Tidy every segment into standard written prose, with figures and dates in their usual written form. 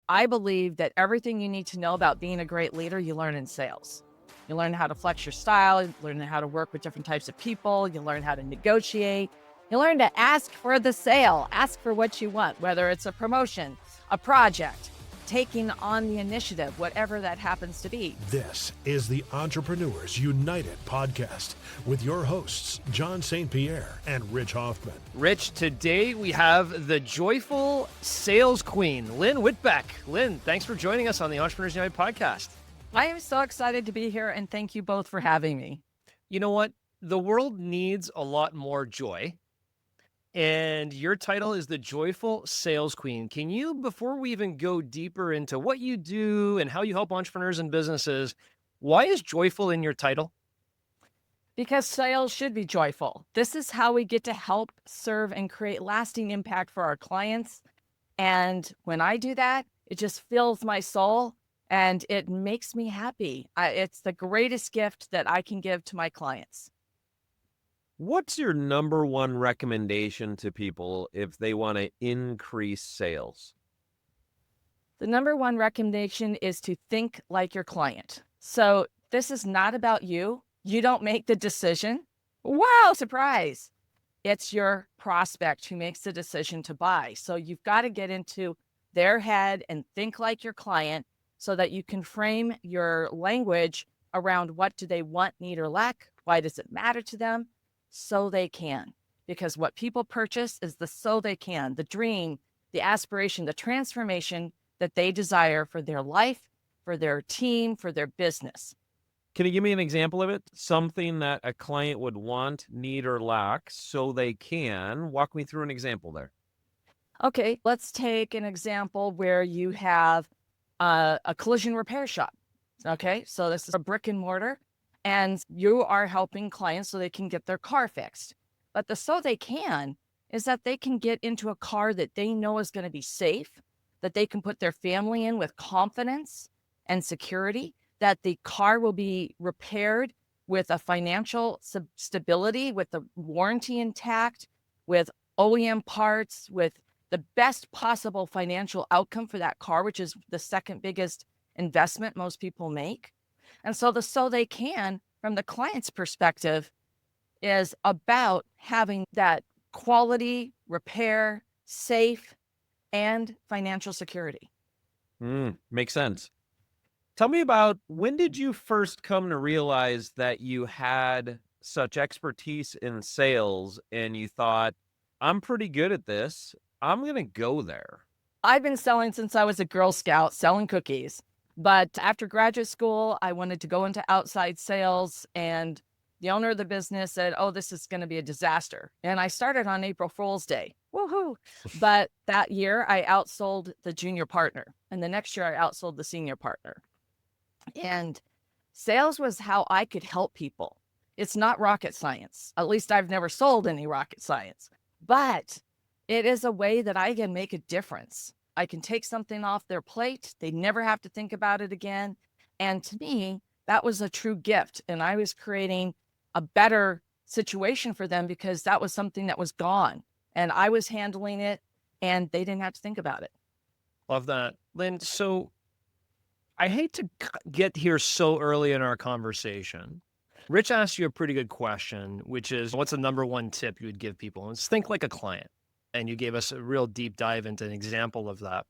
I believe that everything you need to know about being a great leader, you learn in sales. You learn how to flex your style, you learn how to work with different types of people, you learn how to negotiate, you learn to ask for the sale, ask for what you want, whether it's a promotion, a project, taking on the initiative, whatever that happens to be. This is the Entrepreneurs United podcast with your hosts, John St. Pierre and Rich Hoffman. Rich, today we have the joyful sales queen, Lynn Whitbeck. Lynn, thanks for joining us on the Entrepreneurs United podcast. I am so excited to be here, and thank you both for having me. You know what? The world needs a lot more joy. And your title is the Joyful Sales Queen. Can you, before we even go deeper into what you do and how you help entrepreneurs and businesses, why is joyful in your title? Because sales should be joyful. This is how we get to help serve and create lasting impact for our clients. And when I do that, it just fills my soul and it makes me happy. It's the greatest gift that I can give to my clients. What's your number one recommendation to people if they want to increase sales? The number one recommendation is to think like your client. So this is not about you. You don't make the decision. Wow, surprise. It's your prospect who makes the decision to buy. So you've got to get into their head and think like your client so that you can frame your language around what do they want, need, or lack? Why does it matter to them? So they can. Because what people purchase is the so they can, the dream, the aspiration, the transformation that they desire for their life, for their team, for their business. Can you give me an example of it? Something that a client would want, need, or lack so they can. Walk me through an example there. Okay, let's take an example where you have a collision repair shop. Okay, so this is a brick and mortar, and you are helping clients so they can get their car fixed. But the so they can is that they can get into a car that they know is going to be safe, that they can put their family in with confidence and security, that the car will be repaired with a financial stability, with the warranty intact, with OEM parts, with the best possible financial outcome for that car, which is the second biggest investment most people make. And so the so they can, from the client's perspective, is about having that quality, repair, safe, and financial security. Makes sense. Tell me about, when did you first come to realize that you had such expertise in sales and you thought, I'm pretty good at this, I'm going to go there? I've been selling since I was a Girl Scout, selling cookies. But after graduate school, I wanted to go into outside sales, and the owner of the business said, oh, this is going to be a disaster. And I started on April Fool's Day. Woohoo. But that year I outsold the junior partner. And the next year I outsold the senior partner. And sales was how I could help people. It's not rocket science. At least I've never sold any rocket science. But it is a way that I can make a difference. I can take something off their plate. They never have to think about it again. And to me, that was a true gift. And I was creating a better situation for them because that was something that was gone. And I was handling it and they didn't have to think about it. Love that. Lynn, so I hate to get here so early in our conversation. Rich asked you a pretty good question, which is, what's the number one tip you would give people? And it's think like a client. And you gave us a real deep dive into an example of that.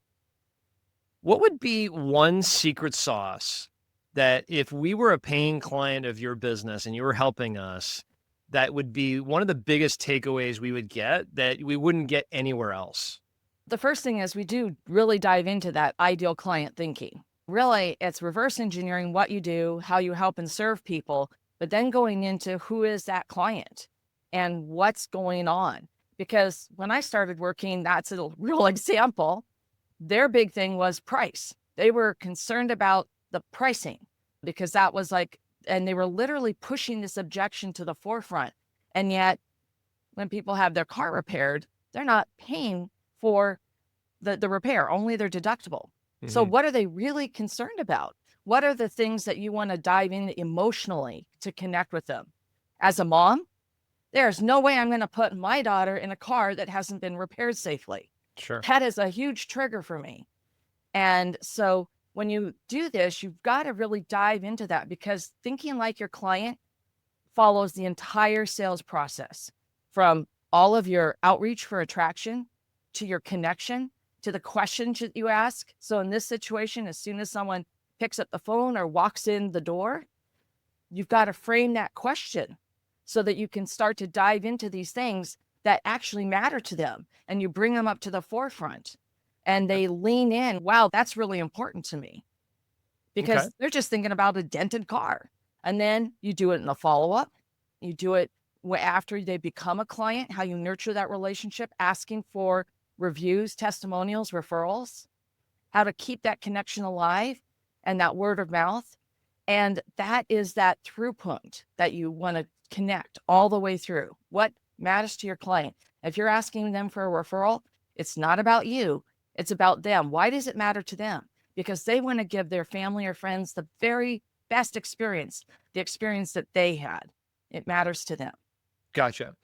What would be one secret sauce that if we were a paying client of your business and you were helping us, that would be one of the biggest takeaways we would get that we wouldn't get anywhere else? The first thing is we do really dive into that ideal client thinking. Really, it's reverse engineering what you do, how you help and serve people, but then going into who is that client and what's going on. Because when I started working, that's a real example. Their big thing was price. They were concerned about the pricing because that was like, and they were literally pushing this objection to the forefront. And yet when people have their car repaired, they're not paying for the repair, only their deductible. Mm-hmm. So what are they really concerned about? What are the things that you want to dive in emotionally to connect with them? As a mom, there's no way I'm going to put my daughter in a car that hasn't been repaired safely. Sure. That is a huge trigger for me. And so when you do this, you've got to really dive into that, because thinking like your client follows the entire sales process, from all of your outreach for attraction to your connection to the questions that you ask. So in this situation, as soon as someone picks up the phone or walks in the door, you've got to frame that question so that you can start to dive into these things that actually matter to them, and you bring them up to the forefront and they lean in. Wow, that's really important to me, Okay. because they're just thinking about a dented car. And then you do it in the follow-up. You do it after they become a client, how you nurture that relationship, asking for reviews, testimonials, referrals, how to keep that connection alive and that word of mouth. And that is that through point that you want to connect all the way through. What matters to your client? If you're asking them for a referral, it's not about you, it's about them. Why does it matter to them? Because they want to give their family or friends the very best experience, the experience that they had. It matters to them. Gotcha.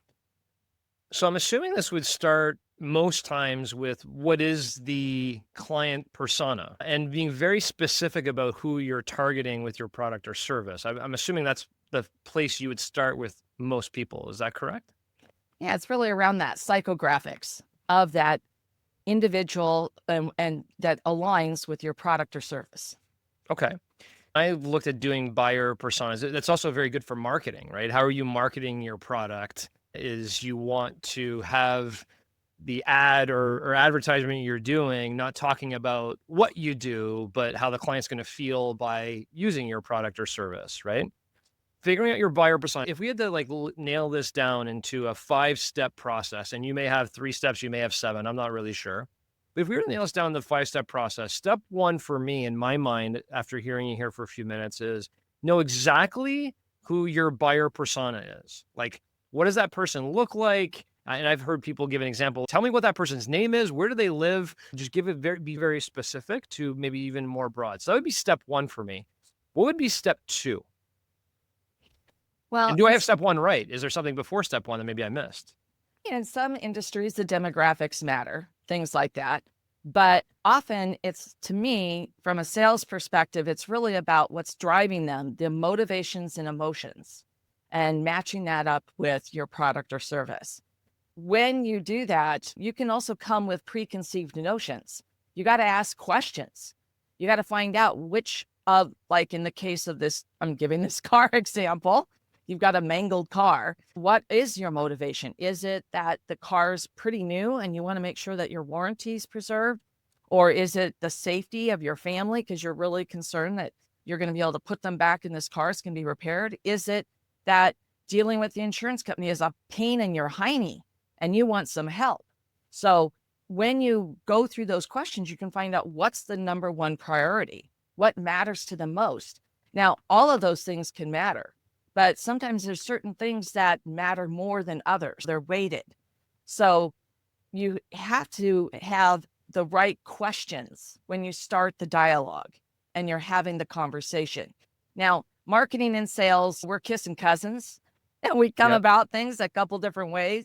So I'm assuming this would start most times with what is the client persona and being very specific about who you're targeting with your product or service. I'm assuming that's the place you would start with most people. Is that correct? Yeah, it's really around that psychographics of that individual, and that aligns with your product or service. Okay. I've looked at doing buyer personas. That's also very good for marketing, right? How are you marketing your product? Is you want to have the ad or advertisement you're doing not talking about what you do, but how the client's going to feel by using your product or service, right? Figuring out your buyer persona. If we had to nail this down into a 5-step process, and you may have 3 steps, you may have 7, I'm not really sure. But if we were to nail this down the 5-step process, step 1 for me in my mind, after hearing you here for a few minutes, is know exactly who your buyer persona is. Like, what does that person look like? And I've heard people give an example. Tell me what that person's name is. Where do they live? Just be very specific to maybe even more broad. So that would be step 1 for me. What would be step 2? Well, And do I have step 1 right? Is there something before step 1 that maybe I missed? in some industries, the demographics matter, things like that. But often it's, to me, from a sales perspective, it's really about what's driving them, the motivations and emotions, and matching that up with your product or service. When you do that, you can also come with preconceived notions. You got to ask questions. You got to find out which of, like in the case of this, I'm giving this car example, you've got a mangled car. What is your motivation? Is it that the car's pretty new and you want to make sure that your warranty is preserved? Or is it the safety of your family because you're really concerned that you're going to be able to put them back in this car, it's going to be repaired? Is it that dealing with the insurance company is a pain in your hiney and you want some help? So when you go through those questions, you can find out what's the number 1 priority, what matters to them most. Now, all of those things can matter, but sometimes there's certain things that matter more than others. They're weighted. So you have to have the right questions when you start the dialogue and you're having the conversation. Now, marketing and sales, we're kissing cousins, and we come about things a couple different ways.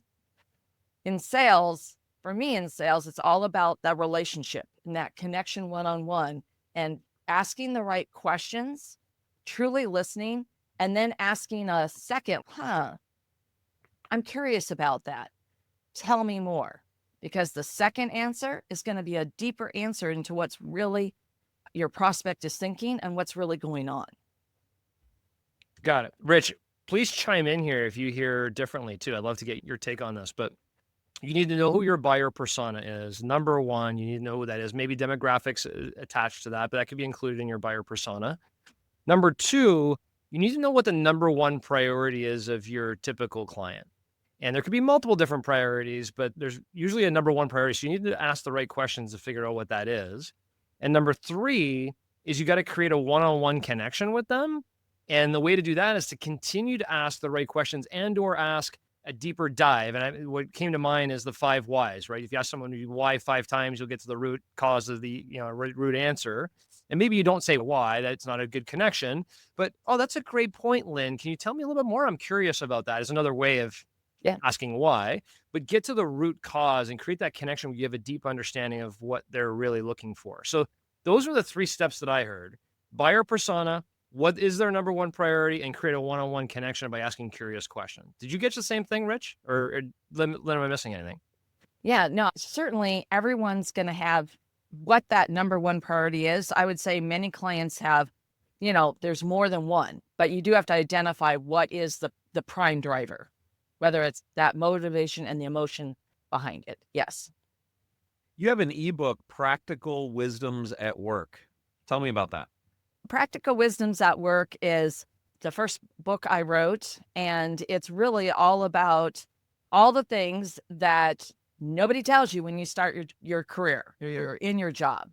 In sales, for me in sales, it's all about that relationship and that connection one-on-one, and asking the right questions, truly listening, and then asking a second, I'm curious about that. Tell me more. Because the second answer is going to be a deeper answer into what's really your prospect is thinking and what's really going on. Got it. Rich, please chime in here if you hear differently too. I'd love to get your take on this, but you need to know who your buyer persona is. Number 1, you need to know who that is. Maybe demographics attached to that, but that could be included in your buyer persona. Number 2, you need to know what the number 1 priority is of your typical client. And there could be multiple different priorities, but there's usually a number 1 priority. So you need to ask the right questions to figure out what that is. And number 3 is you got to create a one-on-one connection with them. And the way to do that is to continue to ask the right questions and or ask a deeper dive. And what came to mind is the 5 whys, right? If you ask someone why 5 times, you'll get to the root cause of the root answer. And maybe you don't say why, that's not a good connection, but, oh, that's a great point, Lynn. Can you tell me a little bit more? I'm curious about that, is another way of asking why, but get to the root cause and create that connection where you have a deep understanding of what they're really looking for. So Those were the 3 steps that I heard. Buyer persona, what is their number one priority, and create a one-on-one connection by asking curious questions. Did you get the same thing, Rich? Or Lynn, am I missing anything? Yeah, no, certainly everyone's going to have what that number one priority is. I would say many clients have, there's more than one, but you do have to identify what is the prime driver, whether it's that motivation and the emotion behind it. Yes. You have an ebook, Practical Wisdoms at Work. Tell me about that. Practical Wisdoms at Work is the first book I wrote, and it's really all about all the things that nobody tells you when you start your career, you're in your job.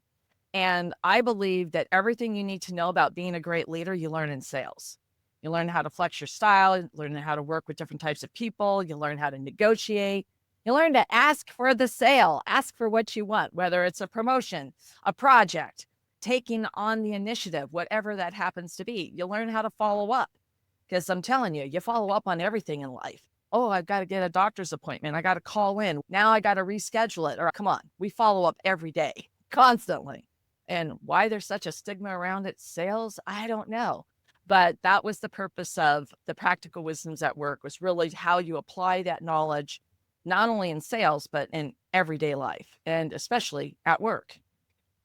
And I believe that everything you need to know about being a great leader, you learn in sales. You learn how to flex your style, you learn how to work with different types of people, you learn how to negotiate, you learn to ask for the sale, ask for what you want, whether it's a promotion, a project, taking on the initiative, whatever that happens to be. You learn how to follow up, because I'm telling you, you follow up on everything in life. Oh, I've got to get a doctor's appointment. I got to call in. Now I got to reschedule it. Or come on, we follow up every day, constantly. And why there's such a stigma around it, sales, I don't know. But that was the purpose of the Practical Wisdoms at Work, was really how you apply that knowledge, not only in sales, but in everyday life, and especially at work.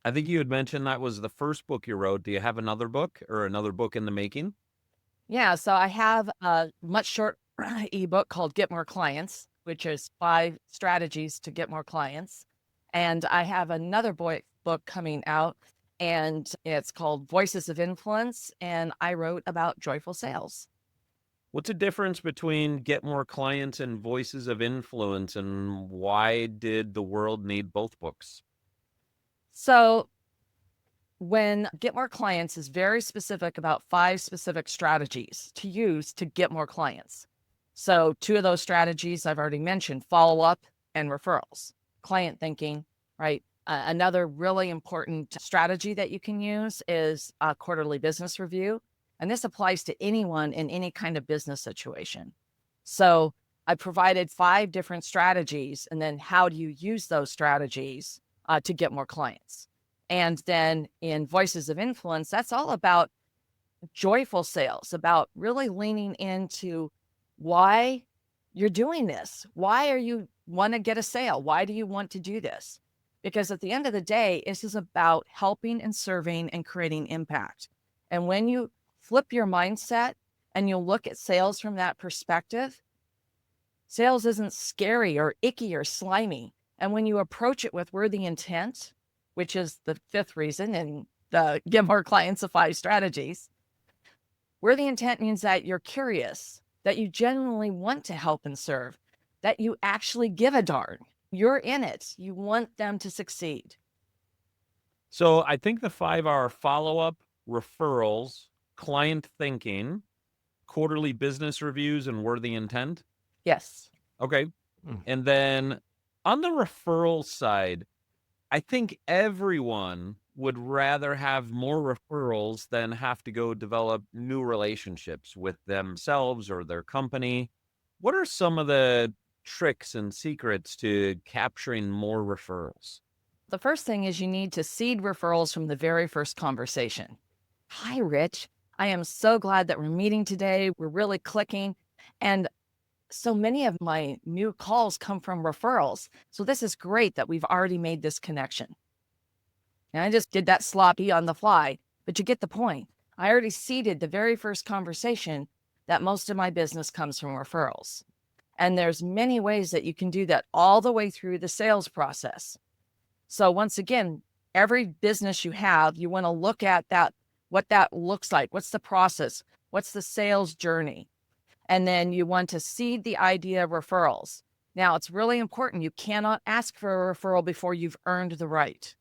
I think you had mentioned that was the first book you wrote. Do you have another book or another book in the making? Yeah, so I have a much short ebook called Get More Clients, which is 5 strategies to get more clients. And I have another book coming out, and it's called Voices of Influence, and I wrote about joyful sales. What's the difference between Get More Clients and Voices of Influence, and why did the world need both books? So when Get More Clients is very specific about 5 specific strategies to use to get more clients. So 2 of those strategies I've already mentioned, follow up and referrals, client thinking, right? Another really important strategy that you can use is a quarterly business review. And this applies to anyone in any kind of business situation. So I provided 5 different strategies, and then how do you use those strategies to get more clients? And then in Voices of Influence, that's all about joyful sales, about really leaning into why you're doing this. Why are you want to get a sale? Why do you want to do this? Because at the end of the day, this is about helping and serving and creating impact. And when you flip your mindset and you look at sales from that perspective, sales isn't scary or icky or slimy. And when you approach it with worthy intent, which is the 5th reason in the Get More Clients of 5 strategies, worthy intent means that you're curious, that you genuinely want to help and serve, that you actually give a darn. You're in it. You want them to succeed. So I think the 5 are follow-up, referrals, client thinking, quarterly business reviews, and worthy intent. Yes. Okay. And then on the referral side, I think everyone would rather have more referrals than have to go develop new relationships with themselves or their company. What are some of the tricks and secrets to capturing more referrals? The first thing is you need to seed referrals from the very first conversation. Hi, Rich. I am so glad that we're meeting today. We're really clicking. And so many of my new calls come from referrals. So this is great that we've already made this connection. And I just did that sloppy on the fly, but you get the point. I already seeded the very first conversation that most of my business comes from referrals. And there's many ways that you can do that all the way through the sales process. So once again, every business you have, you want to look at that, what that looks like. What's the process? What's the sales journey? And then you want to seed the idea of referrals. Now, it's really important. You cannot ask for a referral before you've earned the right.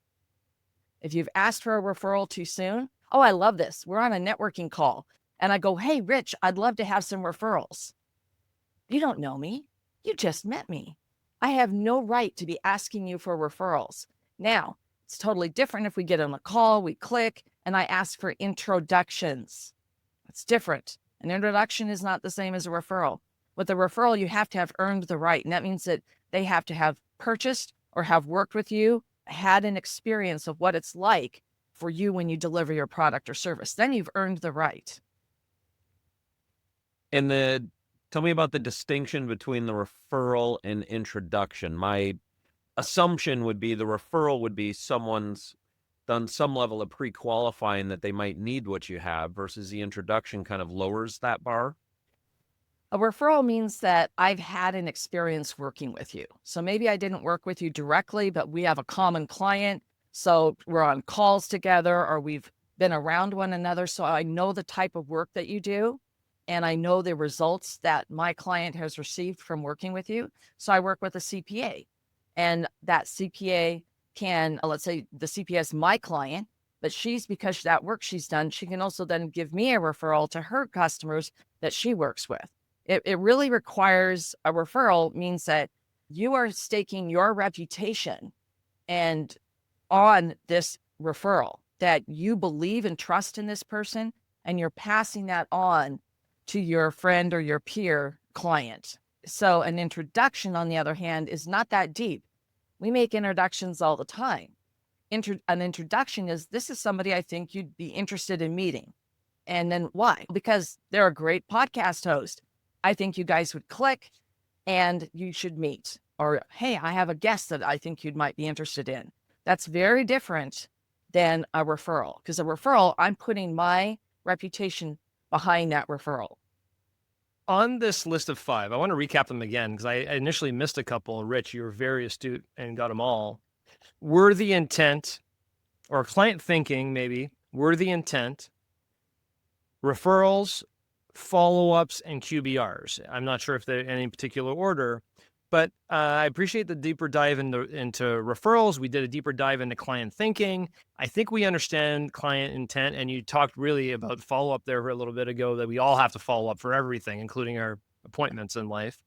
If you've asked for a referral too soon, oh, I love this. We're on a networking call. And I go, hey, Rich, I'd love to have some referrals. You don't know me. You just met me. I have no right to be asking you for referrals. Now, it's totally different if we get on a call, we click, and I ask for introductions. It's different. An introduction is not the same as a referral. With a referral, you have to have earned the right. And that means that they have to have purchased or have worked with you, had an experience of what it's like for you when you deliver your product or service. Then you've earned the right. And tell me about the distinction between the referral and introduction. My assumption would be the referral would be someone's done some level of pre-qualifying that they might need what you have, versus the introduction kind of lowers that bar. A referral means that I've had an experience working with you. So maybe I didn't work with you directly, but we have a common client. So we're on calls together, or we've been around one another. So I know the type of work that you do, and I know the results that my client has received from working with you. So I work with a CPA, and that CPA can, let's say the CPA is my client, but because that work she's done, she can also then give me a referral to her customers that she works with. It really requires a referral, means that you are staking your reputation and on this referral, that you believe and trust in this person, and you're passing that on to your friend or your peer client. So an introduction, on the other hand, is not that deep. We make introductions all the time. An introduction is, this is somebody I think you'd be interested in meeting. And then why? Because they're a great podcast host. I think you guys would click and you should meet. Or, hey, I have a guest that I think you might be interested in. That's very different than a referral, because a referral, I'm putting my reputation behind that referral. On this list of 5, I want to recap them again because I initially missed a couple. Rich, you were very astute and got them all. Worthy intent, or client thinking, maybe. Worthy intent, referrals, follow-ups, and QBRs. I'm not sure if they're in any particular order, but I appreciate the deeper dive into referrals. We did a deeper dive into client thinking. I think we understand client intent, and you talked really about follow-up there a little bit ago, that we all have to follow up for everything, including our appointments in life.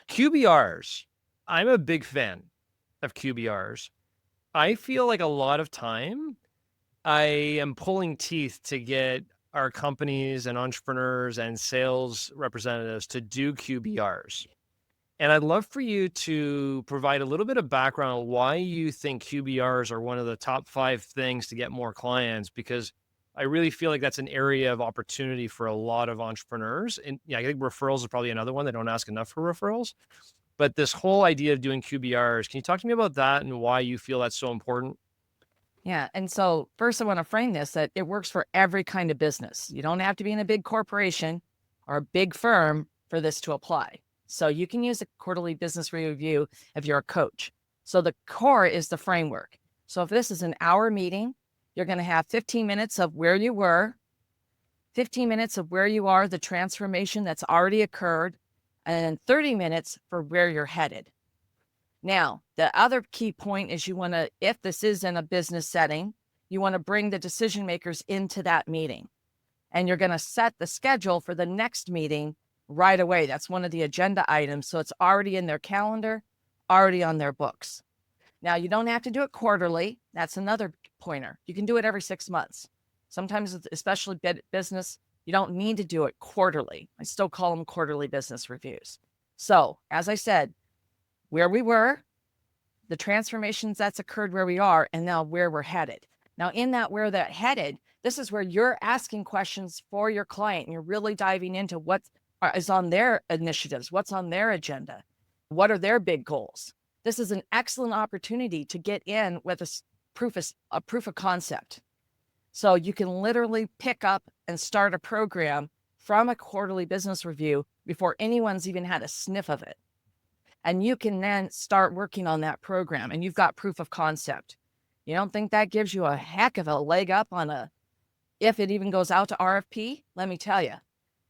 QBRs. I'm a big fan of QBRs. I feel like a lot of time I am pulling teeth to get our companies and entrepreneurs and sales representatives to do QBRs. And I'd love for you to provide a little bit of background on why you think QBRs are one of the top 5 things to get more clients, because I really feel like that's an area of opportunity for a lot of entrepreneurs. And yeah, I think referrals is probably another one. They don't ask enough for referrals. But this whole idea of doing QBRs, can you talk to me about that and why you feel that's so important? Yeah. And so first I want to frame this, that it works for every kind of business. You don't have to be in a big corporation or a big firm for this to apply. So you can use a quarterly business review if you're a coach. So the core is the framework. So if this is an hour meeting, you're going to have 15 minutes of where you were, 15 minutes of where you are, the transformation that's already occurred, and then 30 minutes for where you're headed. Now, the other key point is, you want to, if this is in a business setting, you want to bring the decision makers into that meeting. And you're going to set the schedule for the next meeting right away. That's one of the agenda items. So it's already in their calendar, already on their books. Now, you don't have to do it quarterly. That's another pointer. You can do it every 6 months. Sometimes, especially business, you don't need to do it quarterly. I still call them quarterly business reviews. So, as I said, where we were, the transformations that's occurred where we are, and now where we're headed. Now, in that where they're headed, this is where you're asking questions for your client, and you're really diving into what is on their initiatives, what's on their agenda, what are their big goals. This is an excellent opportunity to get in with a proof of concept. So you can literally pick up and start a program from a quarterly business review before anyone's even had a sniff of it. And you can then start working on that program, and you've got proof of concept. You don't think that gives you a heck of a leg up on if it even goes out to RFP? Let me tell you,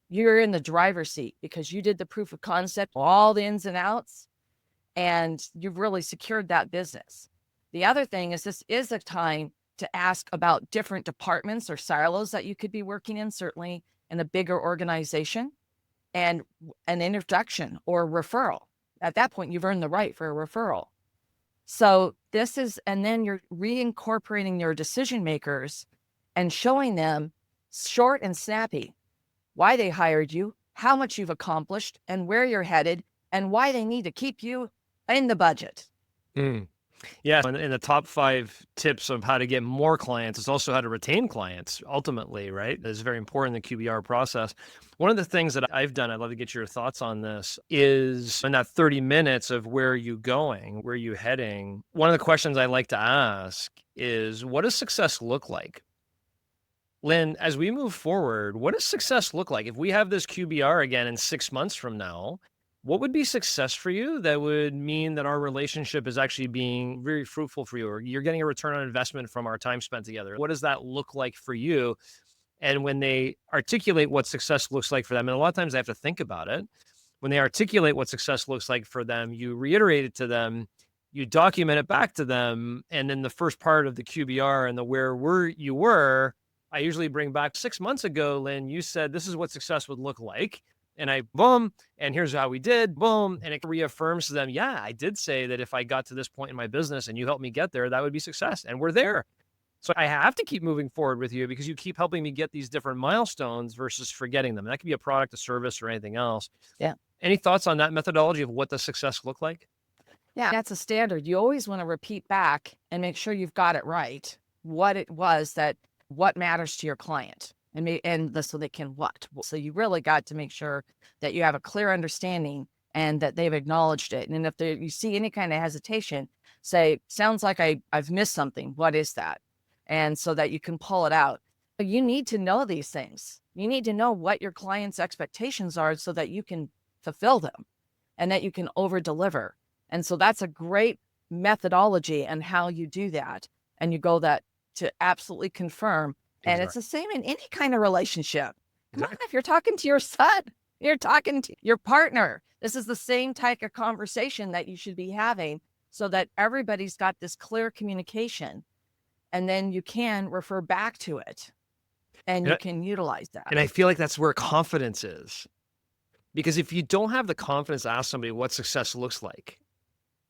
you're in the driver's seat because you did the proof of concept, all the ins and outs, and you've really secured that business. The other thing is, this is a time to ask about different departments or silos that you could be working in, certainly in a bigger organization, and an introduction or referral. At that point, you've earned the right for a referral. So this is, and then you're reincorporating your decision makers and showing them short and snappy why they hired you, how much you've accomplished, and where you're headed, and why they need to keep you in the budget. Yeah. And in the top 5 tips of how to get more clients, it's also how to retain clients ultimately, right? It's very important in the QBR process. One of the things that I've done, I'd love to get your thoughts on this, is in that 30 minutes of where are you going? Where are you heading? One of the questions I like to ask is, what does success look like? Lynn, as we move forward, what does success look like? If we have this QBR again in 6 months from now, what would be success for you that would mean that our relationship is actually being very fruitful for you, or you're getting a return on investment from our time spent together? What does that look like for you? And when they articulate what success looks like for them, and a lot of times they have to think about it, when they articulate what success looks like for them, you reiterate it to them, you document it back to them. And then the first part of the QBR and the you were, I usually bring back 6 months ago, Lynn, you said this is what success would look like. And I, boom, and here's how we did, boom. And it reaffirms to them, yeah, I did say that if I got to this point in my business and you helped me get there, that would be success. And we're there. So I have to keep moving forward with you because you keep helping me get these different milestones versus forgetting them. And that could be a product, a service, or anything else. Yeah. Any thoughts on that methodology of what does success look like? Yeah, that's a standard. You always want to repeat back and make sure you've got it right. What it was that what matters to your client so they can what. So you really got to make sure that you have a clear understanding and that they've acknowledged it. And if you see any kind of hesitation, say, sounds like I've missed something. What is that? And so that you can pull it out. But you need to know these things. You need to know what your client's expectations are so that you can fulfill them and that you can over deliver. And so that's a great methodology and how you do that. And you go that to absolutely confirm. And it's the same in any kind of relationship. Come on, if you're talking to your son, you're talking to your partner, this is the same type of conversation that you should be having so that everybody's got this clear communication. And then you can refer back to it and you can utilize that. And I feel like that's where confidence is. Because if you don't have the confidence to ask somebody what success looks like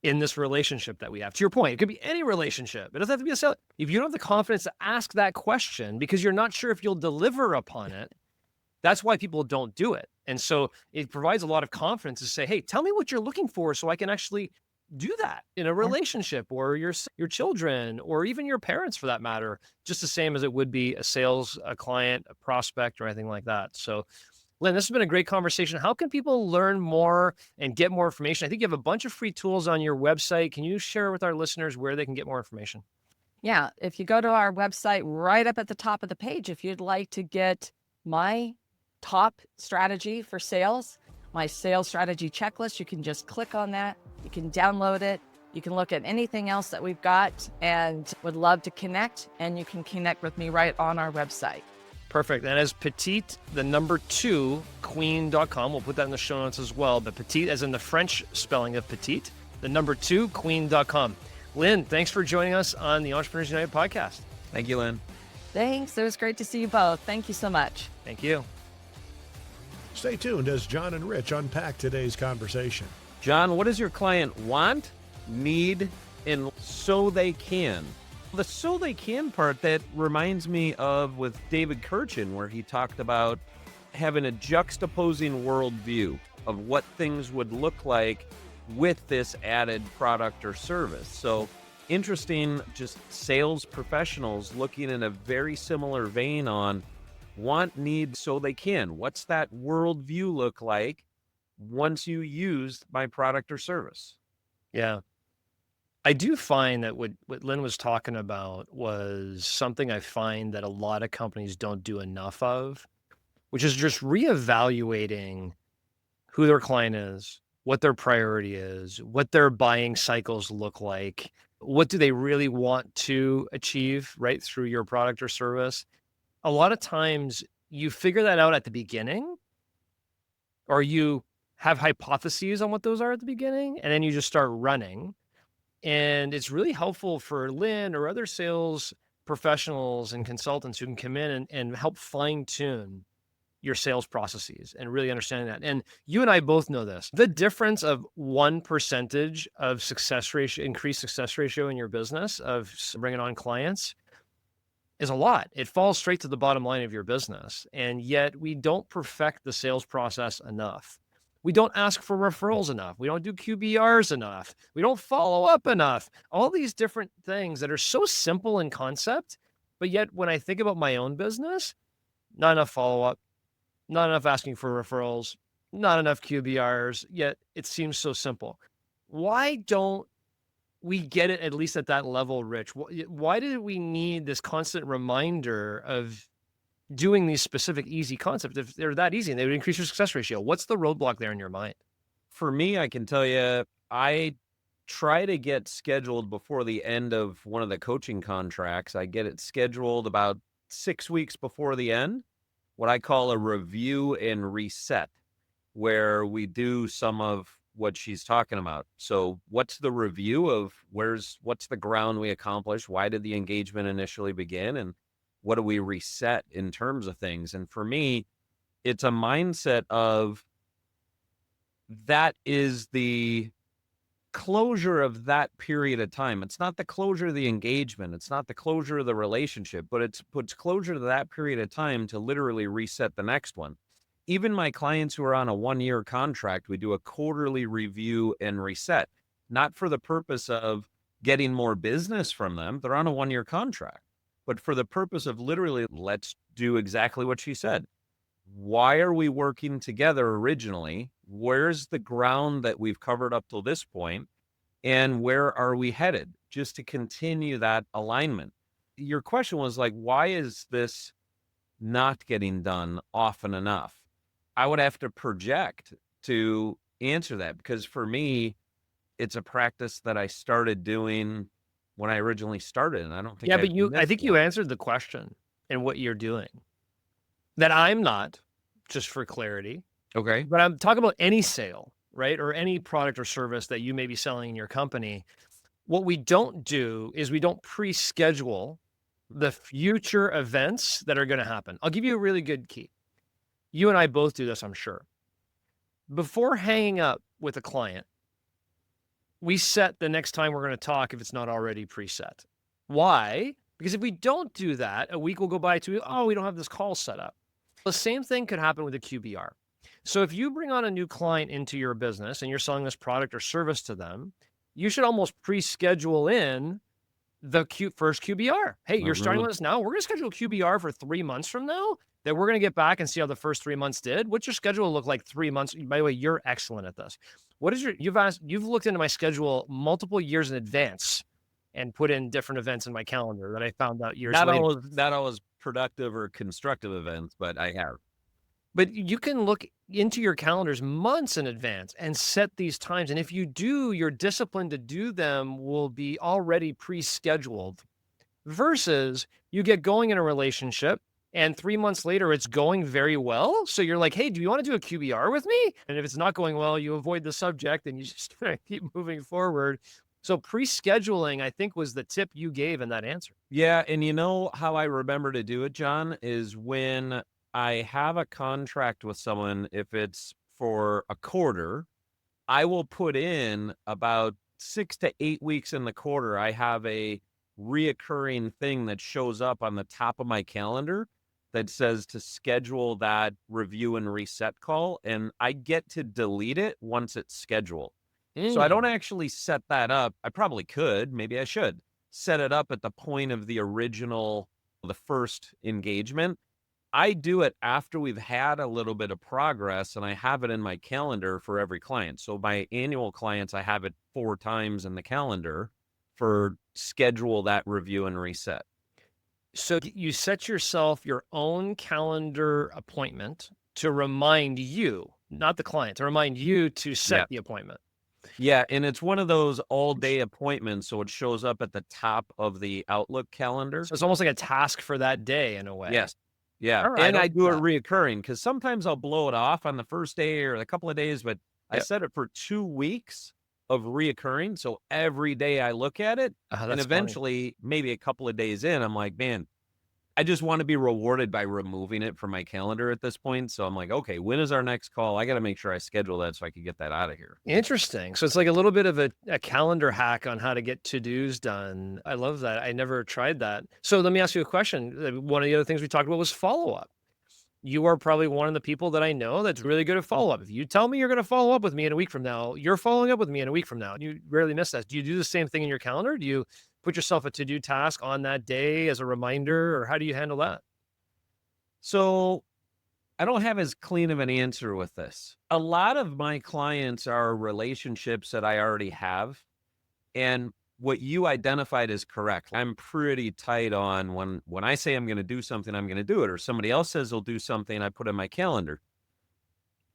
in this relationship that we have, to your point, it could be any relationship. It doesn't have to be a sale. If you don't have the confidence to ask that question because you're not sure if you'll deliver upon it, that's why people don't do it. And so it provides a lot of confidence to say, hey, tell me what you're looking for so I can actually do that in a relationship or your children or even your parents for that matter, just the same as it would be a sales, a client, a prospect, or anything like that. So Lynn, this has been a great conversation. How can people learn more and get more information? I think you have a bunch of free tools on your website. Can you share with our listeners where they can get more information? Yeah. If you go to our website, right up at the top of the page, if you'd like to get my top strategy for sales, my sales strategy checklist, you can just click on that. You can download it. You can look at anything else that we've got and would love to connect. And you can connect with me right on our website. Perfect. And as petite, the number 2, queen.com. We'll put that in the show notes as well. But petite as in the French spelling of petite, the number 2, queen.com. Lynn, thanks for joining us on the Entrepreneurs United podcast. Thank you, Lynn. Thanks. It was great to see you both. Thank you so much. Thank you. Stay tuned as John and Rich unpack today's conversation. John, what does your client want, need, and so they can? The so they can part, that reminds me of with David Kirchin, where he talked about having a juxtaposing worldview of what things would look like with this added product or service. So interesting, just sales professionals looking in a very similar vein on want, need, so they can. What's that worldview look like once you use my product or service? Yeah. I do find that what Lynn was talking about was something I find that a lot of companies don't do enough of, which is just reevaluating who their client is, what their priority is, what their buying cycles look like, what do they really want to achieve, right, through your product or service. A lot of times you figure that out at the beginning, or you have hypotheses on what those are at the beginning, and then you just start running. And it's really helpful for Lynn or other sales professionals and consultants who can come in and help fine tune your sales processes and really understanding that. And you and I both know this. The difference of 1% of success ratio, increased success ratio in your business of bringing on clients is a lot. It falls straight to the bottom line of your business. And yet we don't perfect the sales process enough. We don't ask for referrals enough. We don't do QBRs enough. We don't follow up enough. All these different things that are so simple in concept, but yet when I think about my own business, not enough follow up, not enough asking for referrals, not enough QBRs, yet it seems so simple. Why don't we get it at least at that level, Rich? Why do we need this constant reminder of doing these specific easy concepts? If they're that easy and they would increase your success ratio, what's the roadblock there in your mind? For me, I can tell you, I try to get scheduled before the end of one of the coaching contracts. I get it scheduled about 6 weeks before the end, what I call a review and reset, where we do some of what she's talking about. So what's the review of what's the ground we accomplished? Why did the engagement initially begin? And what do we reset in terms of things? And for me, it's a mindset of that is the closure of that period of time. It's not the closure of the engagement. It's not the closure of the relationship, but it's puts closure to that period of time to literally reset the next one. Even my clients who are on a 1-year contract, we do a quarterly review and reset, not for the purpose of getting more business from them. They're on a 1-year contract, but for the purpose of literally, let's do exactly what she said. Why are we working together originally? Where's the ground that we've covered up till this point? And where are we headed? Just to continue that alignment. Your question was like, why is this not getting done often enough? I would have to project to answer that, because for me, it's a practice that I started doing when I originally started. And I don't think Yeah, I've but I missed think you one. answered the question and what you're doing. That I'm not, just for clarity, Okay. but I'm talking about any sale, right? Or any product or service that you may be selling in your company. What we don't do is we don't pre-schedule the future events that are going to happen. I'll give you a really good key. You and I both do this, I'm sure. Before hanging up with a client, we set the next time we're going to talk if it's not already preset. Why? Because if we don't do that, a week will go by to, oh, we don't have this call set up. The same thing could happen with a QBR. So if you bring on a new client into your business and you're selling this product or service to them, you should almost pre-schedule in the first QBR. Hey, you're starting with us now. We're going to schedule a QBR for 3 months from now that we're going to get back and see how the first 3 months did. What's your schedule look like 3 months? By the way, you're excellent at this. What is you've looked into my schedule multiple years in advance and put in different events in my calendar that I found out years later. Not always productive or constructive events, but I have. But you can look into your calendars months in advance and set these times. And if you do, your discipline to do them will be already pre-scheduled versus you get going in a relationship and 3 months later, it's going very well. So you're like, hey, do you want to do a QBR with me? And if it's not going well, you avoid the subject and you just keep moving forward. So pre-scheduling, I think, was the tip you gave in that answer. Yeah. And you know how I remember to do it, John, is when I have a contract with someone, if it's for a quarter, I will put in about 6 to 8 weeks in the quarter. I have a reoccurring thing that shows up on the top of my calendar that says to schedule that review and reset call. And I get to delete it once it's scheduled. So I don't actually set that up. I probably could, maybe I should set it up at the point of the first engagement. I do it after we've had a little bit of progress and I have it in my calendar for every client. So my annual clients, I have it 4 times in the calendar for schedule that review and reset. So you set yourself your own calendar appointment to remind you, not the client, to remind you to set the appointment. Yeah, and it's one of those all-day appointments, so it shows up at the top of the Outlook calendar. So it's almost like a task for that day in a way. Yes. Yeah, All right, and I do it that. reoccurring because sometimes I'll blow it off on the first day or a couple of days, but I set it for 2 weeks of reoccurring. So every day I look at it, and eventually, maybe a couple of days in, I'm like, man, I just want to be rewarded by removing it from my calendar at this point. So I'm like, okay, when is our next call? I got to make sure I schedule that so I can get that out of here. Interesting. So it's like a little bit of a calendar hack on how to get to-dos done. I love that. I never tried that. So let me ask you a question. One of the other things we talked about was follow-up. you are probably one of the people that I know that's really good at follow-up. If you tell me you're going to follow up with me in a week from now, you're following up with me in a week from now. You rarely miss that. Do you do the same thing in your calendar? Do you put yourself a to-do task on that day as a reminder, or how do you handle that? So I don't have as clean of an answer with this. A lot of my clients are relationships that I already have. And what you identified is correct. I'm pretty tight on when I say I'm going to do something, I'm going to do it, or somebody else says they'll do something, I put in my calendar.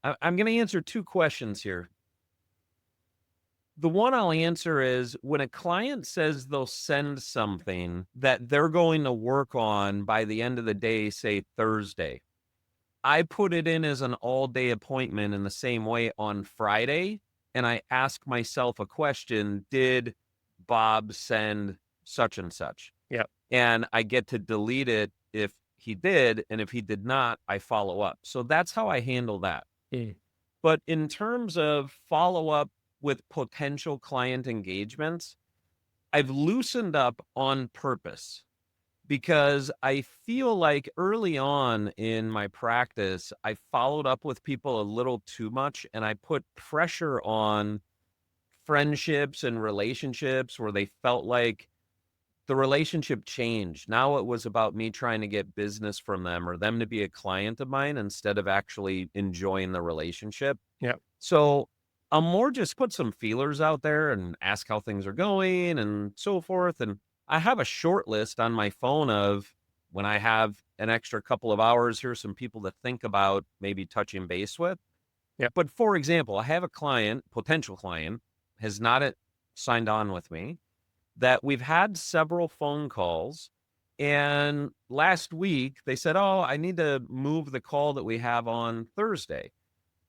I'm going to answer two questions here. The one I'll answer is when a client says they'll send something that they're going to work on by the end of the day, say Thursday, I put it in as an all-day appointment in the same way on Friday, and I ask myself a question, did Bob send such and such? Yeah. And I get to delete it if he did, and if he did not, I follow up. So that's how I handle that. But in terms of follow-up with potential client engagements, I've loosened up on purpose because I feel like early on in my practice, I followed up with people a little too much and I put pressure on friendships and relationships where they felt like the relationship changed. Now it was about me trying to get business from them or them to be a client of mine instead of actually enjoying the relationship. Yeah. So I'll more just put some feelers out there and ask how things are going and so forth. And I have a short list on my phone of when I have an extra couple of hours, here's some people to think about maybe touching base with. Yeah. But for example, I have a client, potential client, has not signed on with me, that we've had several phone calls. And last week they said, oh, I need to move the call that we have on Thursday.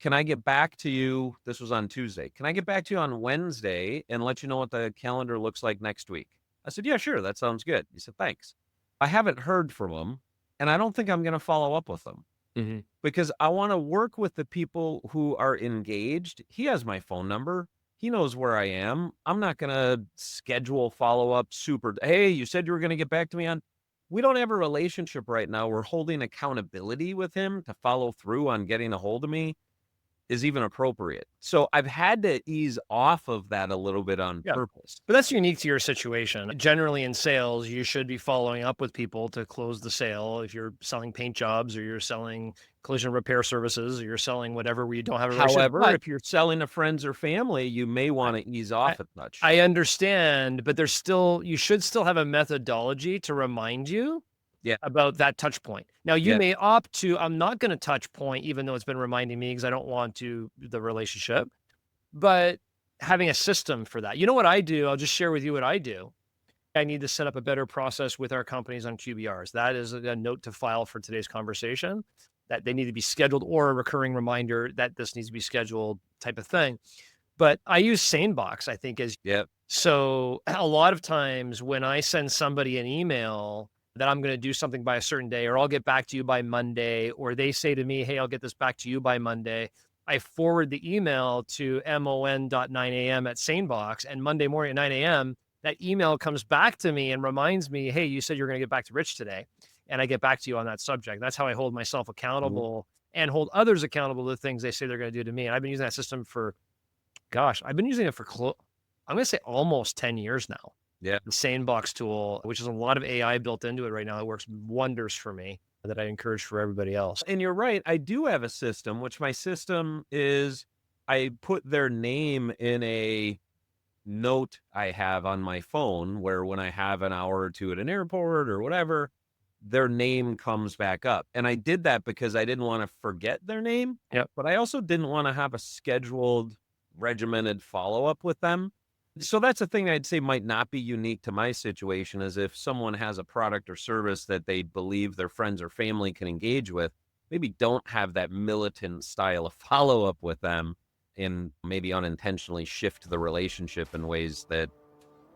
Can I get back to you? This was on Tuesday. Can I get back to you on Wednesday and let you know what the calendar looks like next week? I said, yeah, sure. That sounds good. He said, thanks. I haven't heard from him, and I don't think I'm going to follow up with him because I want to work with the people who are engaged. He has my phone number. He knows where I am. I'm not going to schedule follow-up super. Hey, you said you were going to get back to me on. We don't have a relationship right now. We're holding accountability with him to follow through on getting a hold of me is even appropriate. So I've had to ease off of that a little bit on purpose. But that's unique to your situation. Generally in sales, you should be following up with people to close the sale. If you're selling paint jobs or you're selling collision repair services or you're selling whatever where you don't have a relationship. However, But if you're selling to friends or family, you may want to ease off a touch. I understand, but you should still have a methodology to remind you about that touch point. Now you may opt to, I'm not going to touch point, even though it's been reminding me because I don't want the relationship, but having a system for that. You know what I do? I'll just share with you what I do. I need to set up a better process with our companies on QBRs. That is a note to file for today's conversation, that they need to be scheduled or a recurring reminder that this needs to be scheduled type of thing. But I use SaneBox, I think, so a lot of times when I send somebody an email that I'm going to do something by a certain day, or I'll get back to you by Monday, or they say to me, hey, I'll get this back to you by Monday, I forward the email to mon.9am at SaneBox, and Monday morning at 9 a.m., that email comes back to me and reminds me, hey, you said you're going to get back to Rich today, and I get back to you on that subject. That's how I hold myself accountable and hold others accountable to the things they say they're going to do to me. And I've been using that system for, I've been using it for, I'm going to say almost 10 years now. Yeah. The SaneBox tool, which is a lot of AI built into it right now. It works wonders for me that I encourage for everybody else. And you're right. I do have a system, which my system is I put their name in a note I have on my phone where when I have an hour or two at an airport or whatever, their name comes back up. And I did that because I didn't want to forget their name. But I also didn't want to have a scheduled, regimented follow-up with them. So that's a thing I'd say might not be unique to my situation, is if someone has a product or service that they believe their friends or family can engage with, maybe don't have that militant style of follow-up with them and maybe unintentionally shift the relationship in ways that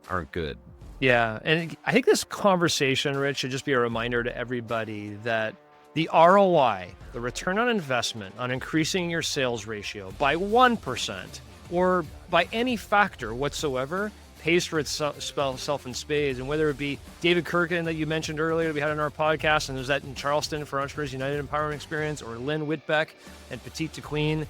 aren't good. Yeah. And I think this conversation, Rich, should just be a reminder to everybody that the ROI, the return on investment on increasing your sales ratio by 1%, or by any factor whatsoever, pays for itself in spades. And whether it be David Kirkin that you mentioned earlier, we had on our podcast, and there's that in Charleston for Entrepreneurs United Empowerment Experience, or Lynn Whitbeck and Petite to Queen,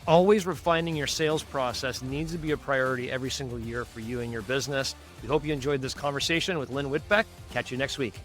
always refining your sales process needs to be a priority every single year for you and your business. We hope you enjoyed this conversation with Lynn Whitbeck. Catch you next week.